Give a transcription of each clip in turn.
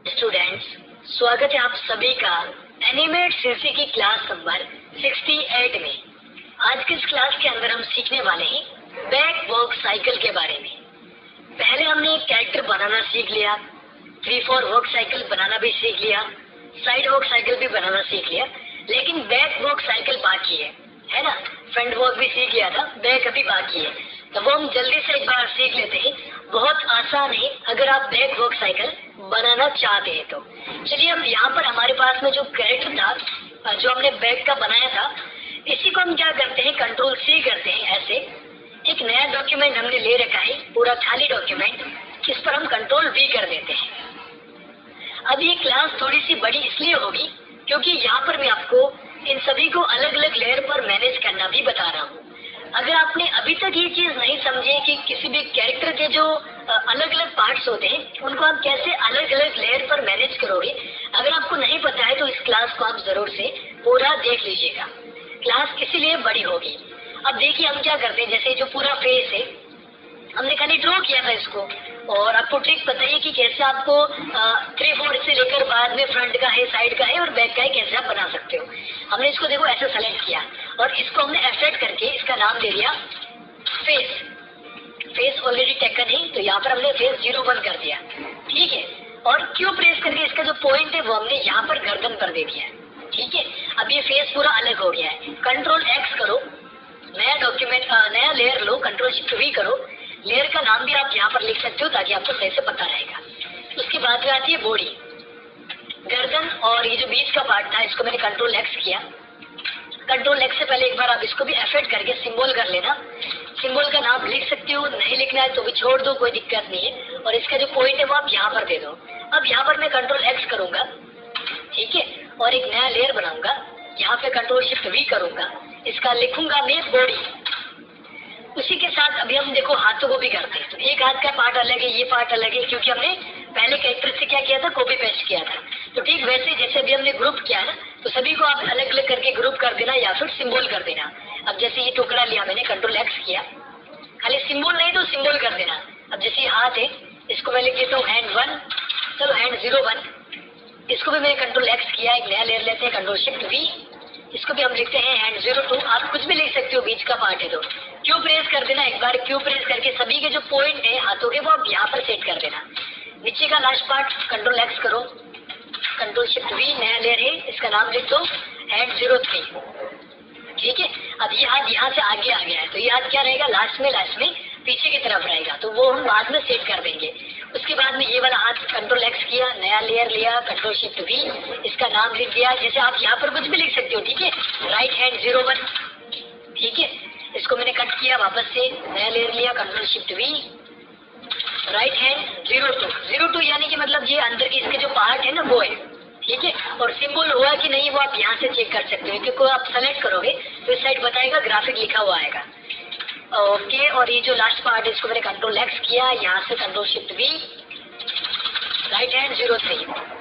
Students, स्वागत है आप सभी का एनिमेट सीसी की क्लास नंबर 68 में। आज की इस क्लास के अंदर हम सीखने वाले हैं बैक वॉक साइकिल के बारे में। पहले हमने एक कैरेक्टर बनाना सीख लिया, 3-4 वॉक साइकिल बनाना भी सीख लिया, साइड वॉक साइकिल भी बनाना सीख लिया, लेकिन बैक वॉक साइकिल बाकी है ना। फ्रंट वॉक भी सीख लिया था, बैक अभी बाकी है, तो वो हम जल्दी से एक बार सीख लेते हैं। बहुत आसान है अगर आप बैक वॉक साइकिल बनाना चाहते हैं तो। चलिए, हम यहाँ पर हमारे पास में जो कैरेक्टर था जो हमने बैक का बनाया था, इसी को हम क्या करते हैं, कंट्रोल C करते हैं। ऐसे एक नया डॉक्यूमेंट हमने ले रखा है, पूरा खाली डॉक्यूमेंट, इस पर हम कंट्रोल V कर देते हैं। अब ये क्लास थोड़ी सी बड़ी इसलिए होगी क्योंकि यहाँ पर मैं आपको इन सभी को अलग अलग लेयर पर मैनेज करना भी बता रहा हूँ। अगर आपने अभी तक ये चीज नहीं समझी कि किसी भी कैरेक्टर के जो अलग अलग पार्ट्स होते हैं उनको आप कैसे अलग अलग लेयर पर मैनेज करोगे, अगर आपको नहीं पता है तो इस क्लास को आप जरूर से पूरा देख लीजिएगा। क्लास इसीलिए बड़ी होगी। अब देखिए हम क्या करते हैं, जैसे जो पूरा फेस है हमने खाली ड्रॉ किया था इसको, और आपको ट्रिक बताइए कि कैसे आपको 3-4 से लेकर बाद में फ्रंट का है, साइड का है और बैक का है, कैसे आप बना सकते हो। हमने इसको देखो ऐसे सेलेक्ट किया और इसको हमने एफेक्ट करके इसका नाम दे दिया फेस। फेस ऑलरेडी टेकन है तो यहाँ पर हमने फेस 01 कर दिया, ठीक है। और क्यू प्रेस करके इसका जो पॉइंट है वो हमने यहाँ पर गर्दन पर दे दिया, ठीक है। अब ये फेस पूरा अलग हो गया है। कंट्रोल X करो, नया डॉक्यूमेंट, नया लेयर लो, कंट्रोल शिफ्ट V करो, लेयर का नाम भी आप यहाँ पर लिख सकते हो ताकि आपको सही से पता रहेगा। उसके बाद में आती है बॉडी, गर्दन और ये जो बीच का पार्ट था इसको मैंने कंट्रोल X किया। कंट्रोल X से पहले एक बार आप इसको भी एफेक्ट करके सिंबल कर लेना। सिंबल का नाम लिख सकते हो, नहीं लिखना है तो भी छोड़ दो, कोई दिक्कत नहीं है। और इसका जो पॉइंट है वो आप यहाँ पर दे दो। अब यहाँ पर मैं कंट्रोल X करूंगा, ठीक है, और एक नया लेयर बनाऊंगा। यहाँ पे कंट्रोल शिफ्ट V करूंगा, इसका लिखूंगा मैं बॉडी। उसी के साथ अभी हम देखो हाथों को भी करते हैं, तो एक हाथ का पार्ट अलग है, ये पार्ट अलग है, क्योंकि हमने पहले कैरेक्टर से क्या किया था, कॉपी पेस्ट किया था। तो ठीक वैसे जैसे अभी हमने ग्रुप किया ना, तो सभी को आप अलग अलग करके ग्रुप कर देना या फिर सिंबल कर देना। अब जैसे ये टुकड़ा लिया मैंने, कंट्रोल X किया, खाली सिंबल नहीं तो सिंबल कर देना। अब जैसे ये हाथ है इसको मैं लिख देता हूँ हैंड 1, चलो हैंड 01, इसको भी मैंने कंट्रोल X किया। एक नया लेयर लेते हैं, कंट्रोल शिफ्ट V, इसको भी हम लिखते हैं हैंड 02। आप कुछ भी लिख सकते हो, बीच का पार्ट है तो क्यू प्रेस कर देना। एक बार क्यू प्रेस करके सभी के जो पॉइंट है हाथों के वो आप यहाँ पर सेट कर देना। नीचे का लास्ट पार्ट कंट्रोल X करो, कंट्रोल शिफ्ट V, नया लेयर है, इसका नाम लिख दो हैंड 03, ठीक है। अब ये हाथ यहाँ से आगे आ गया है तो ये हाथ क्या रहेगा, लास्ट में पीछे की तरफ रहेगा, तो वो हम बाद में सेट कर देंगे। उसके बाद में ये वाला हाथ कंट्रोल X किया, नया लेयर लिया, कंट्रोल शिफ्ट V, इसका नाम लिख दिया। जैसे आप यहाँ पर कुछ भी लिख सकते हो, ठीक है। राइट हैंड 01, ठीक है, इसको मैंने कट किया, वापस से नया लेयर लिया, control shift V, right hand 02 यानी कि मतलब ये अंदर की इसके जो पार्ट है ना वो है, ठीक है। और सिंबल हुआ कि नहीं वो आप यहाँ से चेक कर सकते हो, क्योंकि आप सेलेक्ट करोगे तो इस साइड बताएगा ग्राफिक लिखा हुआ आएगा, ओके। और ये जो लास्ट पार्ट है इसको मैंने कंट्रोल X किया, यहाँ से control shift V, right hand 03,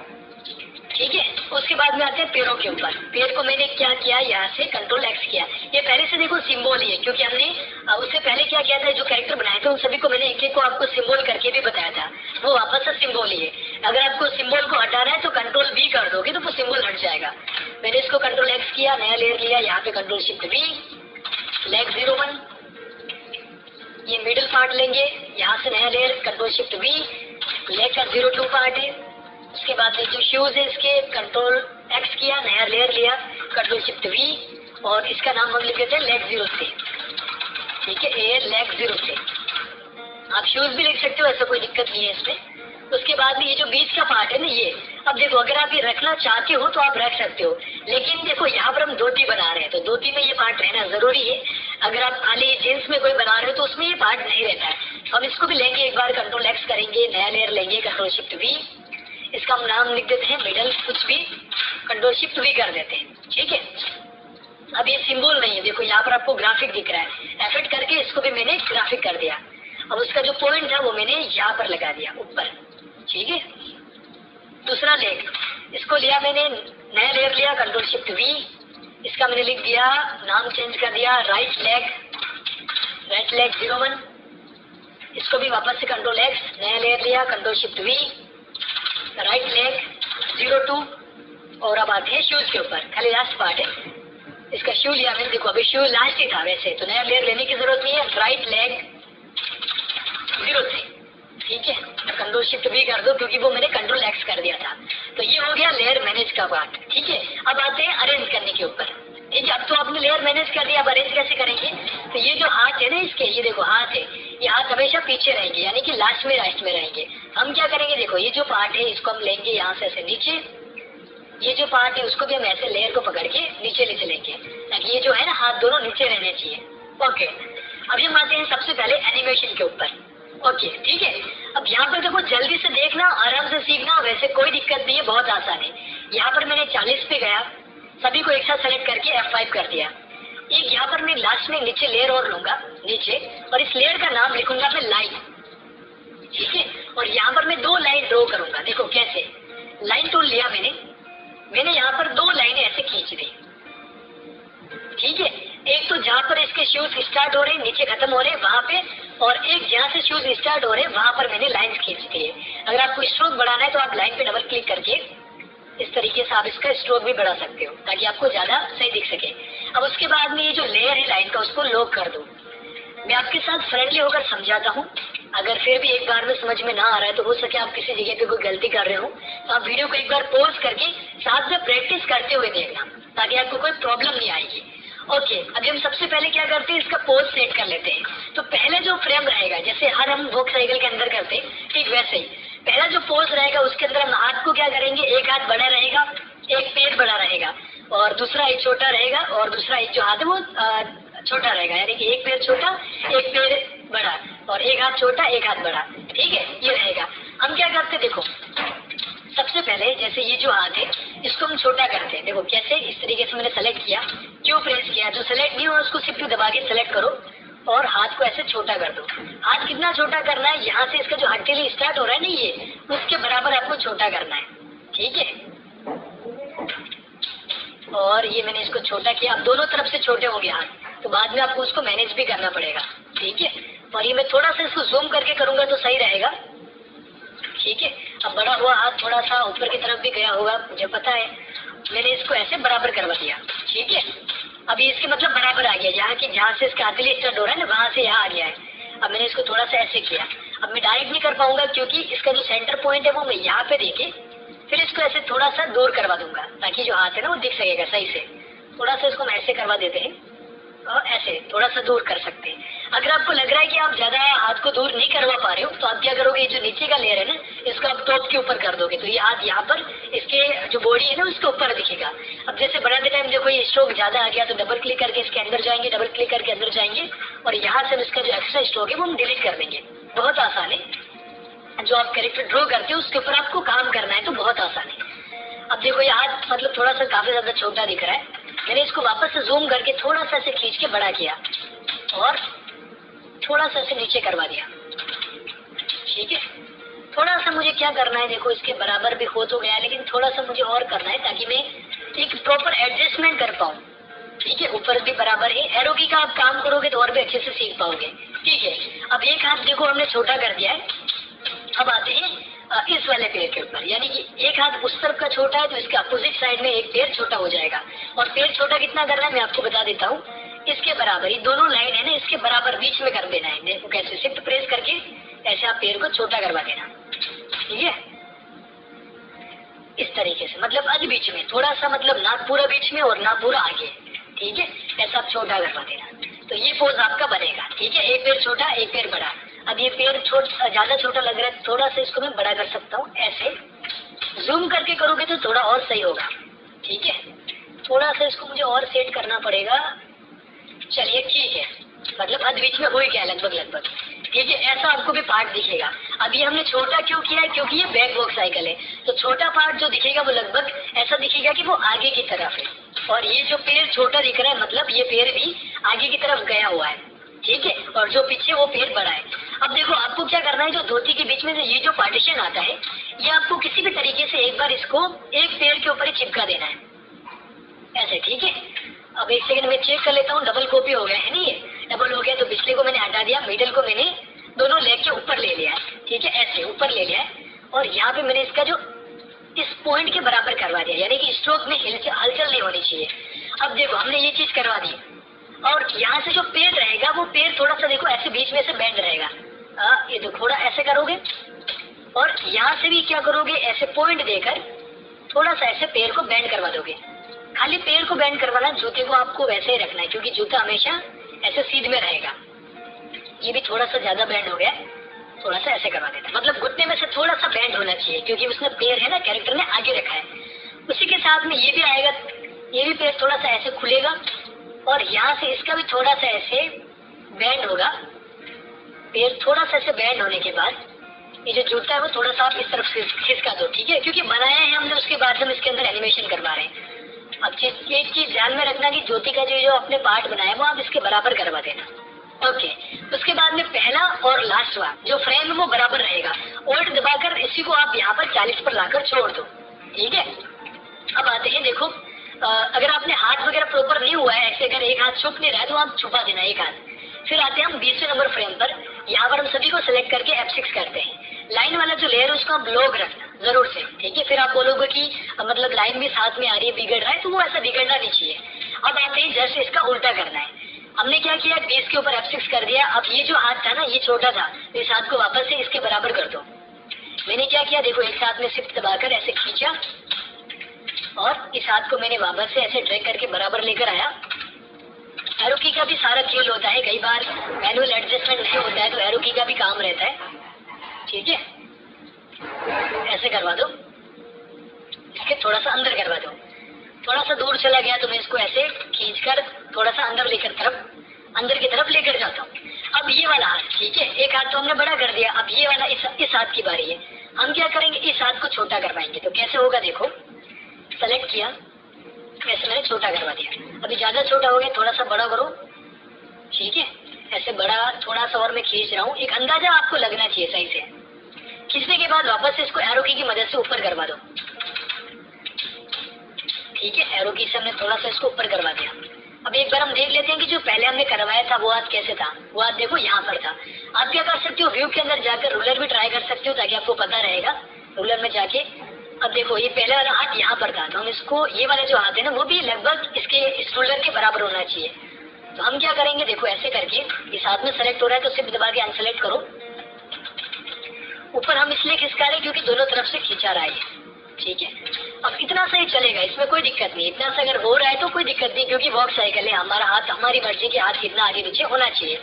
ठीक है। उसके बाद में आते हैं पैरों के ऊपर। पैर को मैंने क्या किया, यहाँ से कंट्रोल X किया। ये पहले से देखो सिंबल ही है, क्योंकि हमने उससे पहले क्या किया था, जो कैरेक्टर बनाए थे उन सभी को मैंने एक एक को आपको सिंबल करके भी बताया था, वो वापस से सिंबल ही है। अगर आपको सिंबल को हटाना है तो कंट्रोल V कर दोगे तो वो सिंबल हट जाएगा। मैंने इसको कंट्रोल X किया, नया लेयर लिया, यहाँ पे कंट्रोल शिफ्ट V, लेग 01, ये मिडिल पार्ट लेंगे, यहाँ से नया layer control shift V, leg का 02 पार्ट है। उसके बाद में जो शूज है इसके कंट्रोल X किया, नया लेयर लिया, कंट्रोल शिफ्ट V, और इसका नाम हम लिख देते हैं लेग 03, ठीक है, ये लेग 03। आप शूज भी लिख सकते हो, ऐसा कोई दिक्कत नहीं है इसमें। उसके बाद में ये जो बीच का पार्ट है ना, ये अब देखो अगर आप ये रखना चाहते हो तो आप रख सकते हो, लेकिन देखो यहाँ पर हम धोती बना रहे हैं तो धोती में ये पार्ट रहना जरूरी है। अगर आप खाली जींस में कोई बना रहे हो तो उसमें ये पार्ट नहीं रहता है। हम इसको भी लेंगे, एक बार कंट्रोल X करेंगे, नया लेयर लेंगे, कंट्रोल शिफ्ट V, इसका हम नाम लिख देते हैं मिडल कुछ भी, कंट्रोल शिफ्ट V कर देते हैं, ठीक है। अब ये सिंबल नहीं है, देखो यहाँ पर आपको ग्राफिक दिख रहा है, एफेक्ट करके इसको भी मैंने ग्राफिक कर दिया। अब उसका जो पॉइंट था वो मैंने यहाँ पर लगा दिया ऊपर, ठीक है। दूसरा लेग, इसको लिया मैंने, नया लेयर लिया, कंट्रोल शिफ्ट V, इसका मैंने लिख दिया, नाम चेंज कर दिया राइट लेग 01, इसको भी वापस से कंट्रोल X, नया लेयर लिया, control shift V, right leg 0 2। और अब आते हैं शूज के ऊपर, खाली लास्ट पार्ट है इसका। शू लिया मैंने, देखो अभी शू लास्ट ही था वैसे तो नया लेयर लेने की जरूरत नहीं है। राइट लेग 0 3, ठीक है। कंट्रोल शिफ्ट भी कर दो क्योंकि वो मैंने कंट्रोल एक्स कर दिया था। तो ये हो गया लेयर मैनेज का पार्ट, ठीक है। अब आते हैं अरेंज करने के ऊपर, ठीक है। अब तो आपने लेयर मैनेज कर दिया, अब अरेंज कैसे करेंगे? तो ये जो हाथ है ना इसके, ये देखो हाथ है, ये हाथ हमेशा पीछे रहेंगे यानी कि लास्ट में राइट में रहेंगे। हम क्या करेंगे, देखो ये जो पार्ट है इसको हम लेंगे यहाँ से ऐसे नीचे, ये जो पार्ट है उसको भी हम ऐसे लेयर को पकड़ के नीचे ले चलेंगे ताकि ये जो है ना हाथ दोनों नीचे रहने चाहिए। ओके, अभी हम आते हैं सबसे पहले एनिमेशन के ऊपर। ओके, ठीक है। अब यहाँ पर देखो जल्दी से देखना, आराम से सीखना, वैसे कोई दिक्कत नहीं है, बहुत आसान है। यहाँ पर मैंने 40 पे गया, सभी को एक साथ सेलेक्ट करके F5 कर दिया। एक यहाँ पर मैं लास्ट में नीचे लेयर और लूंगा नीचे, और इस लेयर का नाम लिखूंगा मैं लाइन, ठीक है। और यहाँ पर मैं 2 लाइन ड्रॉ करूंगा, देखो कैसे। लाइन टूल लिया मैंने यहाँ पर 2 लाइनें ऐसे खींच दी, ठीक है। एक तो जहाँ पर इसके शूज स्टार्ट हो रहे हैं नीचे खत्म हो रहे हैं वहां पे, और एक जहाँ से शूज स्टार्ट हो रहे हैं वहां पर मैंने लाइंस खींच दी है। अगर आपको स्ट्रोक बढ़ाना है तो आप लाइन पे डबल क्लिक करके इस तरीके से आप इसका स्ट्रोक भी बढ़ा सकते हो ताकि आपको ज्यादा सही दिख सके। अब उसके बाद में ये जो लेयर है लाइन का उसको लॉक कर दो। मैं आपके साथ फ्रेंडली होकर समझाता हूँ, अगर फिर भी एक बार में समझ में ना आ रहा है तो हो सके आप किसी जगह पे कोई गलती कर रहे हो तो आप वीडियो को एक बार पॉज करके साथ में प्रैक्टिस करते हुए देखना ताकि आपको कोई प्रॉब्लम नहीं आएगी। ओके, अभी हम सबसे पहले क्या करते हैं, इसका पोज सेट कर लेते हैं। तो पहले जो फ्रेम रहेगा जैसे हर हम वॉक साइकिल के अंदर करते हैं, ठीक वैसे ही पहला जो पोज रहेगा उसके अंदर हम हाथ को क्या करेंगे, एक हाथ बड़ा रहेगा, एक पैर बड़ा रहेगा और दूसरा एक छोटा रहेगा, और दूसरा एक जो हाथ है वो छोटा रहेगा, यानी कि एक पैर छोटा एक पैर बड़ा, और एक हाथ छोटा एक हाथ बड़ा, ठीक है, ये रहेगा। हम क्या करते देखो, सबसे पहले जैसे ये जो हाथ है इसको हम छोटा करते हैं, देखो कैसे, इस तरीके से मैंने सेलेक्ट किया, क्यों प्रेस किया, जो सेलेक्ट नहीं हुआ उसको शिफ्ट दबा के सेलेक्ट करो और हाथ को ऐसे छोटा कर दो। हाथ कितना छोटा करना है, यहाँ से इसका जो हथेली स्टार्ट हो रहा है ना ये, उसके बराबर आपको छोटा करना है, ठीक है। और ये मैंने इसको छोटा किया, अब दोनों तरफ से छोटे हो गए हाथ, तो बाद में आपको उसको मैनेज भी करना पड़ेगा, ठीक है। और ये मैं थोड़ा सा इसको जूम करके करूंगा तो सही रहेगा, ठीक है। अब बड़ा हुआ हाथ थोड़ा सा ऊपर की तरफ भी गया होगा मुझे पता है, मैंने इसको ऐसे बराबर करवा दिया, ठीक है। अभी इसके मतलब बराबर आ गया, यहाँ की जहाँ से इसका हथेली स्टार्ट हो रहा है ना वहां से यहाँ आ गया है। अब मैंने इसको थोड़ा सा ऐसे किया, अब मैं डायरेक्ट नहीं कर पाऊंगा क्योंकि इसका जो सेंटर पॉइंट है वो मैं यहाँ पे देके फिर इसको ऐसे थोड़ा सा दूर करवा दूंगा ताकि जो हाथ है ना वो दिख सकेगा सही से। थोड़ा सा इसको हम ऐसे करवा देते हैं और ऐसे थोड़ा सा दूर कर सकते हैं। अगर आपको लग रहा है कि आप ज्यादा हाथ को दूर नहीं करवा पा रहे हो तो आप क्या करोगे, जो नीचे का लेयर है ना इसको आप टॉप के ऊपर कर दोगे तो ये हाथ यहाँ पर इसके जो बॉडी है ना उसके ऊपर दिखेगा। अब जैसे बढ़ाते टाइम देखो ये स्ट्रोक ज्यादा आ गया तो डबल क्लिक करके इसके अंदर जाएंगे, डबल क्लिक करके अंदर जाएंगे और यहाँ से इसका जो एक्स्ट्रा स्ट्रोक है वो हम डिलीट कर देंगे। बहुत आसान है, जो आप कैरेक्टर ड्रॉ करते हो उसके ऊपर आपको काम करना है तो बहुत आसान है। अब देखो ये हाथ मतलब थोड़ा सा काफी ज्यादा छोटा दिख रहा है, मैंने इसको वापस से जूम करके थोड़ा सा ऐसे खींच के बड़ा किया और थोड़ा सा ऐसे नीचे करवा दिया, ठीक है। थोड़ा सा मुझे क्या करना है, देखो इसके बराबर भी हो तो गया लेकिन थोड़ा सा मुझे और करना है ताकि मैं एक प्रॉपर एडजस्टमेंट कर पाऊँ, ठीक है। ऊपर भी बराबर है, एरो की का आप काम करोगे तो और भी अच्छे से सीख पाओगे, ठीक है। अब एक हाथ देखो हमने छोटा कर दिया है, अब आते हैं इस वाले पैर के ऊपर, यानी कि एक हाथ उस तरफ का छोटा है तो इसके अपोजिट साइड में एक पैर छोटा हो जाएगा। और पैर छोटा कितना करना है मैं आपको बता देता हूँ, इसके बराबर, ये दोनों लाइन है ना इसके बराबर बीच में कर देना है। देखो कैसे, शिफ्ट प्रेस करके ऐसे आप पैर को छोटा करवा देना, ठीक है, इस तरीके से, मतलब अध बीच में थोड़ा सा, मतलब ना पूरा बीच में और ना पूरा आगे, ठीक है, ऐसा आप छोटा करवा देना तो ये पोज आपका बनेगा, ठीक है। एक पैर छोटा एक पैर बड़ा। अब ये पैर ज्यादा छोटा लग रहा है, थोड़ा सा इसको मैं बड़ा कर सकता हूँ, ऐसे जूम करके करोगे तो थोड़ा और सही होगा, ठीक है। थोड़ा सा इसको मुझे और सेट करना पड़ेगा, चलिए ठीक है, मतलब हद बीच में हो ही गया लगभग, ठीक है। ऐसा आपको भी पार्ट दिखेगा। अब ये हमने छोटा क्यों किया है, क्योंकि ये बैक वॉक साइकिल है तो छोटा पार्ट जो दिखेगा वो लगभग ऐसा दिखेगा कि वो आगे की तरफ है, और ये जो पैर छोटा दिख रहा है मतलब ये पैर भी आगे की तरफ गया हुआ है, ठीक है, और जो पीछे वो पैर बड़ा है। अब देखो आपको क्या करना है, जो धोती के बीच में से ये जो पार्टीशन आता है ये आपको किसी भी तरीके से एक बार इसको एक पैर के ऊपर ही चिपका देना है, ऐसे, ठीक है। अब एक सेकंड में चेक कर लेता हूँ, डबल कॉपी हो गया है नहीं, ये डबल हो गया तो पिछले को मैंने हटा दिया, मिडल को मैंने दोनों लेग के ऊपर ले लिया है, ठीक है, ऐसे ऊपर ले लिया है। और यहाँ पे मैंने इसका जो इस पॉइंट के बराबर करवा दिया, यानी कि स्ट्रोक में हलचल नहीं होनी चाहिए। अब देखो हमने ये चीज करवा दी, और यहाँ से जो पैर रहेगा वो पैर थोड़ा सा देखो ऐसे बीच में से बैंड रहेगा। ये तो थोड़ा ऐसे करोगे, और यहाँ से भी क्या करोगे, ऐसे पॉइंट देकर थोड़ा सा ऐसे पैर को बैंड करवा दोगे। खाली पैर को बैंड करवाना, जूते को आपको वैसे ही रखना है क्योंकि जूता हमेशा ऐसे सीध में रहेगा। ये भी थोड़ा सा ज्यादा बैंड हो गया, थोड़ा सा ऐसे करवा देना, मतलब घुटने में से थोड़ा सा बैंड होना चाहिए क्योंकि उसने पैर है ना, कैरेक्टर ने आगे रखा है। उसी के साथ में ये भी आएगा, ये भी पैर थोड़ा सा ऐसे खुलेगा, और यहाँ से इसका भी थोड़ा सा ऐसे बैंड होगा। पैर थोड़ा सा ऐसे बैंड होने के बाद ये जो जूता है वो थोड़ा सा आप इस तरफ से खिसका दो, ठीक है, क्योंकि बनाया है हमने, उसके बाद हम इसके अंदर एनिमेशन करवा रहे हैं। अब एक चीज ध्यान में रखना कि ज्योति का जो अपने पार्ट बनाया वो आप इसके बराबर करवा देना। ओके, उसके बाद में पहला और लास्ट वाला जो फ्रेम है वो बराबर रहेगा। ओल्ट दबाकर इसी को आप यहाँ पर 40 पर लाकर छोड़ दो, ठीक है। अब आते हैं, देखो अगर आपने हाथ वगैरह प्रॉपर नहीं हुआ है, ऐसे अगर एक हाथ छुप नहीं रहा है तो आप छुपा देना एक हाथ। फिर आते हैं हम 20वें नंबर फ्रेम पर। यहाँ पर हम सभी को सिलेक्ट करके F6 करते हैं। लाइन वाला जो लेयर है उसको आप लॉग रखना जरूर से, ठीक है। फिर आप बोलोगे कि मतलब लाइन भी साथ में आ रही है, बिगड़ रहा है, तो वो ऐसा बिगड़ना नहीं चाहिए। अब आते हैं जस्ट इसका उल्टा करना है। हमने क्या किया, 20 के ऊपर F6 कर दिया। अब ये जो हाथ था ना, ये छोटा था, तो इस हाथ को वापस से इसके बराबर कर दो। मैंने क्या किया, देखो एक साथ में शिफ्ट दबाकर ऐसे खींचा, और इस हाथ को मैंने वापस से ऐसे ड्रैग करके बराबर लेकर आया। एरो की का भी सारा खेल होता है, कई बार मैनुअल एडजस्टमेंट नहीं होता है तो एरो की का भी काम रहता है, ठीक है। ऐसे करवा दो, इसके थोड़ा सा अंदर करवा दो। थोड़ा सा दूर चला गया तो मैं इसको ऐसे खींचकर थोड़ा सा अंदर लेकर अंदर की तरफ लेकर जाता हूँ। अब ये वाला हाथ, ठीक है, एक हाथ तो हमने बड़ा कर दिया। अब ये वाला इस हाथ की बारी है। हम क्या करेंगे, इस हाथ को छोटा करवाएंगे। तो कैसे होगा, देखो सेलेक्ट किया, ऐसे मैंने छोटा करवा दिया। अभी ज्यादा छोटा हो गया, थोड़ा सा बड़ा करो, ठीक है। ऐसे बड़ा थोड़ा सा और मैं खींच रहा हूँ, एक अंदाजा आपको लगना चाहिए सही से। खींचने के बाद वापस से इसको एरो की मदद से ऊपर करवा दो, ठीक है। एरो की से हमने थोड़ा सा इसको ऊपर करवा दिया। अब एक बार हम देख लेते हैं कि जो पहले हमने करवाया था वो हाथ कैसे था। वो हाथ देखो यहाँ पर था। आप क्या कर सकते हो, व्यू के अंदर जाकर रूलर भी ट्राई कर सकते हो ताकि आपको पता रहेगा। रूलर में जाके अब देखो ये पहले वाला हाथ यहाँ पर था, तो हम इसको, ये वाला जो हाथ है ना वो भी लगभग इसके इस रूलर के बराबर होना चाहिए। तो हम क्या करेंगे, देखो ऐसे करके इस हाथ में सेलेक्ट हो रहा है तो सिर्फ दबा के अनसेलेक्ट करो। ऊपर हम इसलिए खिसका रहे क्योंकि दोनों तरफ से खींचा रहा है, ठीक है। अब इतना सही चलेगा, इसमें कोई दिक्कत नहीं। इतना सा अगर हो रहा है तो कोई दिक्कत नहीं, क्योंकि वॉक साइकिल है, हमारा हाथ हमारी मर्जी के हाथ कितना आगे पीछे होना चाहिए।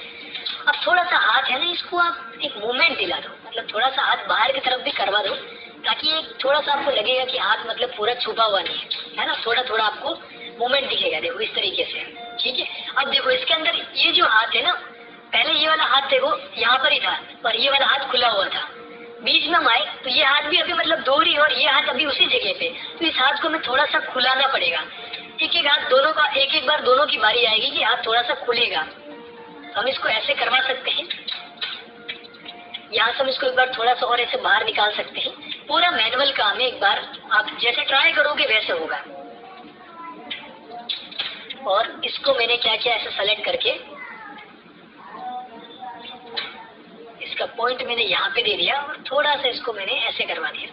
अब थोड़ा सा हाथ है ना, इसको आप एक मूवमेंट दिला दो, मतलब थोड़ा सा हाथ बाहर की तरफ भी करवा दो, ताकि एक थोड़ा सा आपको लगेगा कि हाथ मतलब पूरा छुपा हुआ नहीं है ना, थोड़ा थोड़ा आपको मूवमेंट दिखेगा। देखो इस तरीके से, ठीक है। अब देखो इसके अंदर ये जो हाथ है ना, पहले ये वाला हाथ देखो यहाँ पर ही था और ये वाला हाथ खुला हुआ था। बीच में हम आए तो ये हाथ भी अभी मतलब दूरी और ये हाथ अभी उसी जगह पे, तो इस हाथ को हमें थोड़ा सा खुलाना पड़ेगा। एक एक हाथ दोनों का, एक एक बार दोनों की बारी आएगी कि हाथ थोड़ा सा खुलेगा। तो हम इसको ऐसे करवा सकते हैं, यहाँ से हम इसको एक बार थोड़ा सा और ऐसे बाहर निकाल सकते हैं। पूरा मैनुअल काम है, एक बार आप जैसे ट्राई करोगे वैसे होगा। और इसको मैंने क्या किया, ऐसे सेलेक्ट करके इसका पॉइंट मैंने यहाँ पे दे दिया और थोड़ा सा इसको मैंने ऐसे करवा दिया,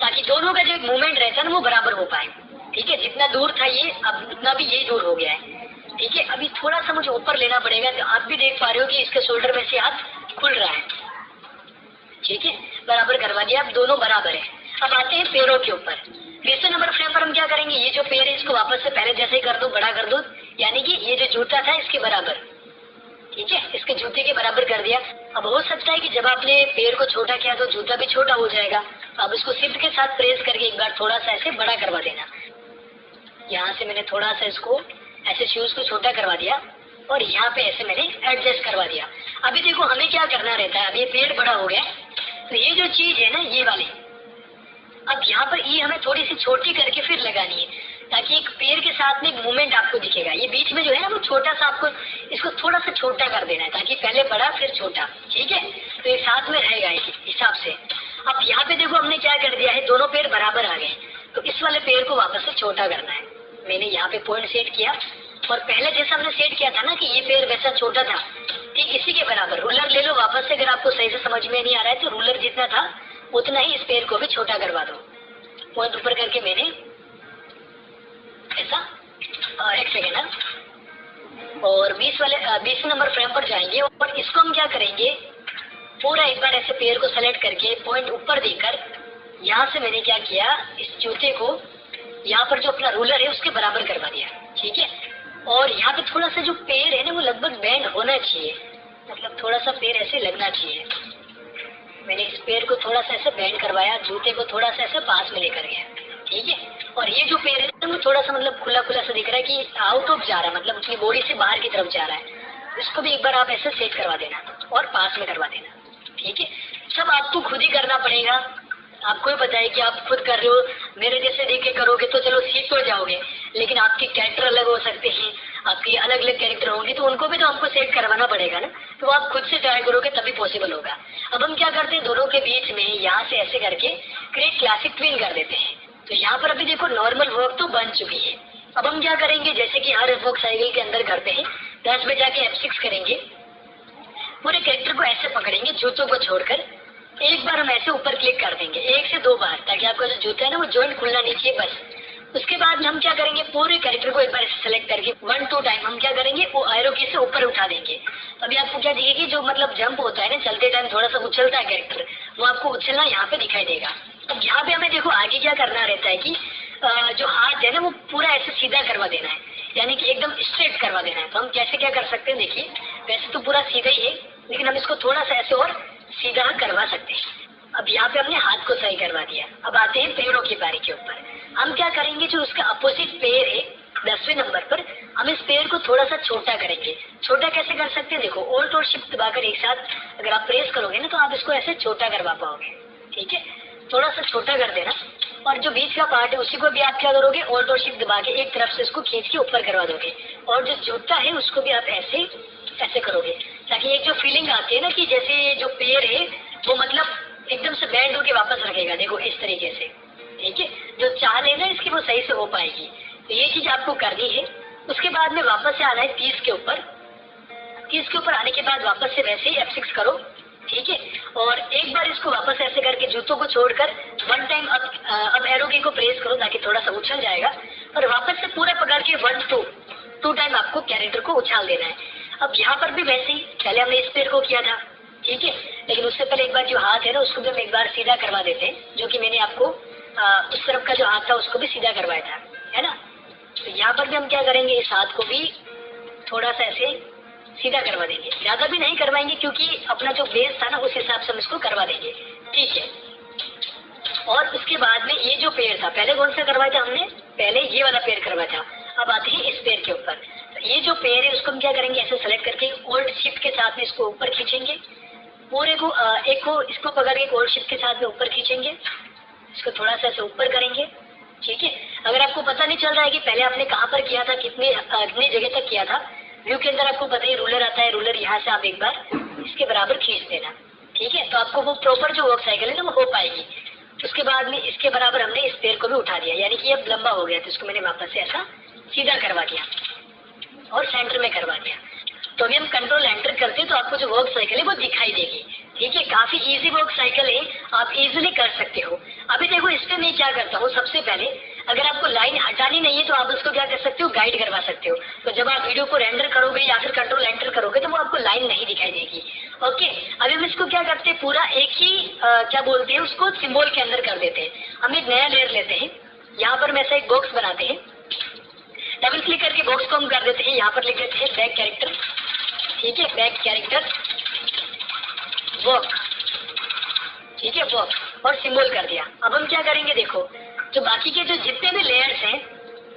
ताकि दोनों का जो मूवमेंट रहता है ना वो बराबर हो पाए, ठीक है। जितना दूर था ये, अब उतना भी ये दूर हो गया है, ठीक है। अभी थोड़ा सा मुझे ऊपर लेना पड़ेगा, तो आप भी देख पा रहे हो कि इसके शोल्डर में से हाथ खुल रहा है, ठीक है। बराबर करवा दिया, अब दोनों बराबर है। अब आते हैं पैरों के ऊपर। 20वें नंबर फ्रेम पर हम क्या करेंगे, ये जो पैर है इसको वापस से पहले जैसे ही कर दो, बड़ा कर दो, यानी कि ये जो जूता था इसके बराबर, ठीक है, इसके जूते के बराबर कर दिया। अब हो सकता है कि जब आपने पैर को छोटा किया तो जूता भी छोटा हो जाएगा। अब इसको शिफ्ट के साथ प्रेस करके एक बार थोड़ा सा ऐसे बड़ा करवा देना। यहाँ से मैंने थोड़ा सा इसको ऐसे शूज को छोटा करवा दिया और यहाँ पे ऐसे मैंने एडजस्ट करवा दिया। अभी देखो हमें क्या करना रहता है, अब ये पैर बड़ा हो गया तो ये जो चीज है ना ये वाली, अब यहाँ पर ये हमें थोड़ी सी छोटी करके फिर लगानी है, ताकि एक पैर के साथ में एक मूवमेंट आपको दिखेगा। ये बीच में जो है ना वो छोटा सा, आपको इसको थोड़ा सा छोटा कर देना है, ताकि पहले बड़ा फिर छोटा, ठीक है। तो ये साथ में रहेगा इस हिसाब से। अब यहाँ पे देखो हमने क्या कर दिया है, दोनों पैर बराबर आ गए, तो इस वाले पैर को वापस से छोटा करना है। मैंने यहाँ पे पॉइंट सेट किया और पहले जैसा हमने सेट किया था ना कि ये पैर वैसा छोटा था, ठीक इसी के बराबर। रूलर ले लो वापस से, अगर आपको सही से समझ में नहीं आ रहा है तो रूलर जितना था उतना ही इस पैर को भी छोटा करवा दो, पॉइंट ऊपर करके मैंने ऐसा, एक सेकेंड है, और 20 नंबर फ्रेम पर जाएंगे और इसको हम क्या करेंगे, पूरा एक बार ऐसे पेड़ को सेलेक्ट करके पॉइंट ऊपर देकर यहाँ से मैंने क्या किया, इस जूते को यहाँ पर जो अपना रूलर है उसके बराबर करवा दिया। ठीक है, और यहाँ पे थोड़ा सा जो पैर है ना वो लगभग बैंड होना चाहिए, मतलब थोड़ा सा पैर ऐसे लगना चाहिए। मैंने इस पैर को थोड़ा सा ऐसे बैंड करवाया, जूते को थोड़ा सा ऐसे पास में लेकर गया। ठीक है, और ये जो पैर है ना वो थोड़ा सा मतलब खुला खुला सा दिख रहा है कि आउट ऑफ जा रहा है, मतलब अपनी बॉडी से बाहर की तरफ जा रहा है। इसको भी एक बार आप ऐसे सेट करवा देना और पास में करवा देना। ठीक है, सब आपको खुद ही करना पड़ेगा। आपको ही पता है कि आप खुद कर रहे हो, मेरे जैसे देख के करोगे तो चलो सीख तो जाओगे, लेकिन आपके कैरेक्टर अलग हो सकते हैं, आपकी अलग अलग कैरेक्टर होंगे, तो उनको भी तो हमको सेट करवाना पड़ेगा ना। तो आप खुद से ट्राई करोगे तभी पॉसिबल होगा। अब हम क्या करते हैं, दोनों के बीच में यहाँ से ऐसे करके क्रिएट क्लासिक ट्विन कर देते हैं। तो यहाँ पर अभी देखो नॉर्मल वर्क तो बन चुकी है। अब हम क्या करेंगे, जैसे कि हर वर्क साइकिल के अंदर करते हैं, 10 में जाके F6 करेंगे, पूरे कैरेक्टर को ऐसे पकड़ेंगे जूतों को छोड़कर, एक बार हम ऐसे ऊपर क्लिक कर देंगे 1 से 2 बार, ताकि आपका जो जूता है ना वो जॉइंट खुलना नहीं चाहिए बस। उसके बाद हम क्या करेंगे, पूरे कैरेक्टर को एक बार सेलेक्ट करके 1-2 टाइम हम क्या करेंगे, वो एरो की से ऊपर उठा देंगे। अभी आपको क्या दिखेगी, जो मतलब जंप होता है ना चलते टाइम थोड़ा सा उछलता है कैरेक्टर, वो आपको उछलना यहाँ पे दिखाई देगा। अब यहाँ पे हमें देखो आगे क्या करना रहता है कि जो हाथ है ना वो पूरा ऐसे सीधा करवा देना है, यानी कि एकदम स्ट्रेट करवा देना है। तो हम कैसे क्या कर सकते हैं, देखिए वैसे तो पूरा सीधा ही है, लेकिन हम इसको थोड़ा सा ऐसे और सीधा करवा सकते हैं। अब यहाँ पे हमने हाथ को सही करवा दिया। अब आते हैं पैरों की बारी के ऊपर। हम क्या करेंगे, जो उसका अपोजिट पैर है 10वें नंबर पर, हम इस पैर को थोड़ा सा छोटा करेंगे। छोटा कैसे कर सकते हैं, देखो ऑल्ट और शिफ्ट दबाकर एक साथ अगर आप प्रेस करोगे ना तो आप इसको ऐसे छोटा करवा पाओगे। ठीक है, थोड़ा सा छोटा कर देना, और जो बीच का पार्ट है उसी को भी आप क्या करोगे, ऑल्ट और शिफ्ट दबा के एक तरफ से इसको खींच के ऊपर करवा दोगे, और जो जूता है उसको भी आप ऐसे ऐसे करोगे, ताकि एक जो फीलिंग आती है ना कि जैसे जो पैर है वो मतलब एकदम से बैंड होके वापस रखेगा, देखो इस तरीके से। ठीक है, जो चाल है ना इसकी वो सही से हो पाएगी। तो ये चीज आपको करनी है। उसके बाद में वापस से आना है 30 के ऊपर। 30 के ऊपर आने के बाद वापस से वैसे ही F6 करो। ठीक है, और एक बार इसको वापस ऐसे करके जूतों को छोड़कर 1 टाइम अब एरो की को प्रेस करो, ताकि थोड़ा सा उछल जाएगा, और वापस से पूरा पकड़ के 1-2 टाइम आपको कैरेक्टर को उछाल देना है। अब यहाँ पर भी वैसे ही पहले हमने इस पैर को किया था। ठीक है, लेकिन उससे पहले एक बार जो हाथ है ना उसको भी हम एक बार सीधा करवा देते हैं, जो कि मैंने आपको उस तरफ का जो हाथ था उसको भी सीधा करवाया था, है ना। तो यहाँ पर भी हम क्या करेंगे, इस हाथ को भी थोड़ा सा ऐसे सीधा करवा देंगे, ज्यादा भी नहीं करवाएंगे क्योंकि अपना जो बेस था ना उस हिसाब से हम इसको करवा देंगे। ठीक है, और उसके बाद में ये जो पैर था, पहले कौन सा करवाया था हमने, पहले ये वाला पैर करवाया था। अब आते हैं इस पैर के ऊपर। तो ये जो पैर है उसको हम क्या करेंगे, ऐसे सेलेक्ट करके ओल्ड शिफ्ट के साथ में इसको ऊपर खींचेंगे, पूरे को एक को इसको पकड़ के ओल्ड शिफ्ट के साथ में ऊपर खींचेंगे, इसको थोड़ा सा ऐसे ऊपर करेंगे। ठीक है, अगर आपको पता नहीं चल रहा है कि पहले आपने कहाँ पर किया था, कितनी जगह तक किया था, व्यू के अंदर आपको पता ही रूलर आता है, रूलर यहाँ से आप एक बार इसके बराबर खींच देना। ठीक है, तो आपको वो प्रॉपर जो वर्क साइकिल है ना वो हो पाएगी। उसके बाद में इसके बराबर हमने इस पैर को भी उठा दिया, यानी कि अब लंबा हो गया, तो इसको मैंने वापस से ऐसा सीधा करवा दिया और सेंटर में करवा दिया। तो अभी हम कंट्रोल एंटर करते हैं तो आपको जो वर्क साइकिल है वो दिखाई देगी। ठीक है, काफी इजी वर्क साइकिल है, आप इजीली कर सकते हो। अभी देखो इस पे मैं क्या करता हूँ, सबसे पहले अगर आपको लाइन हटानी नहीं है तो आप उसको क्या कर सकते हो, गाइड करवा सकते हो। तो जब आप वीडियो को रेंडर करोगे या फिर कंट्रोल एंटर करोगे तो वो आपको लाइन नहीं दिखाई देगी। ओके, अभी हम इसको क्या करते हैं, पूरा एक ही क्या बोलते हैं उसको, सिंबल के अंदर कर देते हैं। हम एक नया लेयर लेते हैं, यहाँ पर हम ऐसा एक बॉक्स बनाते हैं, डबल क्लिक करके बॉक्स को हम कर देते हैं, यहाँ पर लिख देते हैं बैक कैरेक्टर। ठीक है, बैक कैरेक्टर वर्क। ठीक है, वर्क और सिंबल कर दिया। अब हम क्या करेंगे, देखो जो बाकी के जो जितने भी लेयर्स हैं,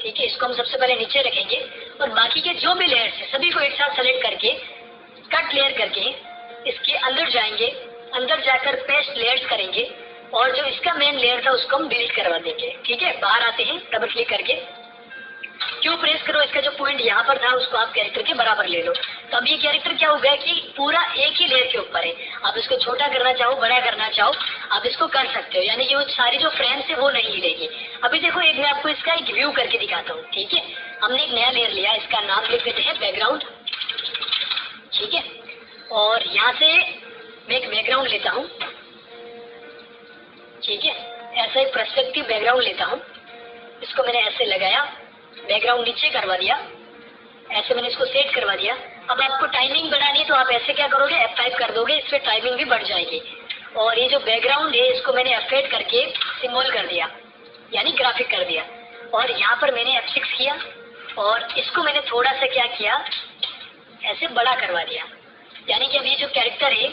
ठीक है, इसको हम सबसे पहले नीचे रखेंगे और बाकी के जो भी लेयर्स हैं सभी को एक साथ सेलेक्ट करके कट लेयर करके इसके अंदर जाएंगे, अंदर जाकर पेस्ट लेयर्स करेंगे और जो इसका मेन लेयर था उसको हम डिलीट करवा देंगे। ठीक है, बाहर आते हैं, डबल क्लिक करके क्यों प्रेस करो, इसका जो पॉइंट यहाँ पर था उसको आप कैरेक्टर के बराबर ले लो। तो अब ये कैरेक्टर क्या हो गया कि पूरा एक ही लेयर के ऊपर है। आप इसको छोटा करना चाहो, बड़ा करना चाहो, आप इसको कर सकते हो, यानी कि वो सारी जो फ्रेम्स है वो नहीं हिलेगी। अभी देखो एक मैं आपको इसका एक व्यू करके दिखाता हूँ। ठीक है, हमने एक नया लेयर लिया, इसका नाम लिख देते हैं बैकग्राउंड। ठीक है, और यहाँ से मैं एक बैकग्राउंड लेता हूँ। ठीक है, ऐसा एक पर्सपेक्टिव बैकग्राउंड लेता हूँ, इसको मैंने ऐसे लगाया, बैकग्राउंड नीचे करवा दिया, ऐसे मैंने इसको सेट करवा दिया। अब आपको टाइमिंग बढ़ानी है तो आप ऐसे क्या करोगे, F5 कर दोगे, इससे टाइमिंग भी बढ़ जाएगी। और ये जो बैकग्राउंड है इसको मैंने F8 करके सिंबल कर दिया, यानी ग्राफिक कर दिया। और यहाँ पर मैंने F6 किया और इसको मैंने थोड़ा सा क्या किया, ऐसे बड़ा करवा दिया, यानी कि अब ये जो कैरेक्टर है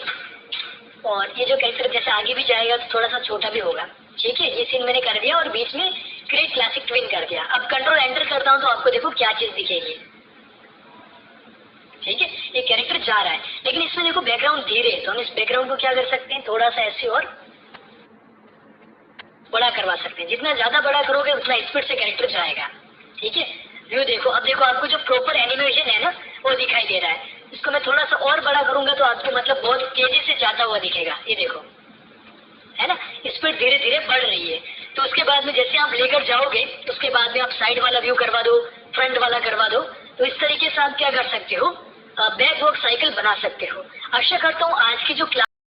और ये जो कैरेक्टर जैसे आगे भी जाएगा तो थोड़ा सा छोटा भी होगा। ठीक है, ये सीन मैंने कर दिया और बीच में क्रिएट क्लासिक ट्विन कर दिया। अब कंट्रोल एंटर करता हूँ तो आपको देखो क्या चीज दिखेगी। ठीक है, ये कैरेक्टर जा रहा है, लेकिन इसमें देखो बैकग्राउंड धीरे है, तो हम इस बैकग्राउंड को क्या कर सकते हैं, थोड़ा सा ऐसे और बड़ा करवा सकते हैं। जितना ज्यादा बड़ा करोगे उतना स्पीड से कैरेक्टर जाएगा। ठीक है, व्यू देखो, अब देखो आपको जो प्रॉपर एनिमेशन है ना वो दिखाई दे रहा है। इसको मैं थोड़ा सा और बड़ा करूंगा तो आपको मतलब बहुत तेजी से जाता हुआ दिखेगा। ये देखो, है ना, स्पीड धीरे धीरे बढ़ रही है। तो उसके बाद में जैसे आप लेकर जाओगे उसके बाद में आप साइड वाला व्यू करवा दो, फ्रंट वाला करवा दो, तो इस तरीके से आप क्या कर सकते हो, बैक वॉक साइकिल बना सकते हो। आशा करता हूँ आज की जो क्लास